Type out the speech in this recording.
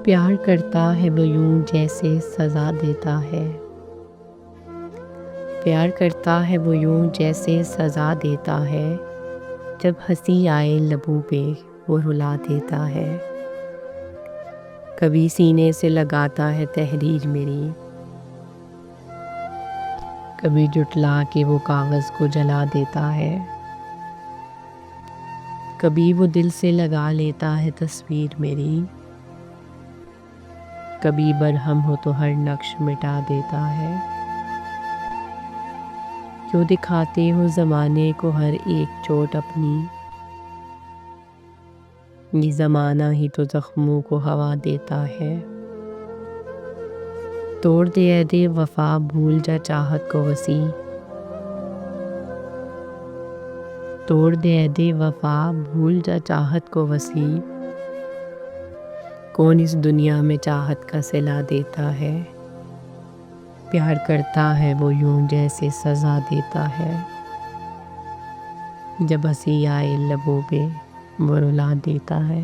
پیار کرتا ہے وہ یوں جیسے سزا دیتا ہے، پیار کرتا ہے وہ یوں جیسے سزا دیتا ہے، جب ہنسی آئے لبوں پہ وہ رلا دیتا ہے۔ کبھی سینے سے لگاتا ہے تحریر میری، کبھی جٹلا کے وہ کاغذ کو جلا دیتا ہے، کبھی وہ دل سے لگا لیتا ہے تصویر میری، کبھی برہم ہو تو ہر نقش مٹا دیتا ہے۔ کیوں دکھاتے ہو زمانے کو ہر ایک چوٹ اپنی، یہ زمانہ ہی تو زخموں کو ہوا دیتا ہے۔ توڑ دے عہد وفا بھول جا چاہت کو وسیع، توڑ دے عہد وفا بھول جا چاہت کو وسیع، کون اس دنیا میں چاہت کا صلہ دیتا ہے۔ پیار کرتا ہے وہ یوں جیسے سزا دیتا ہے، جب ہنسی آئے لبوں پہ وہ رلا دیتا ہے۔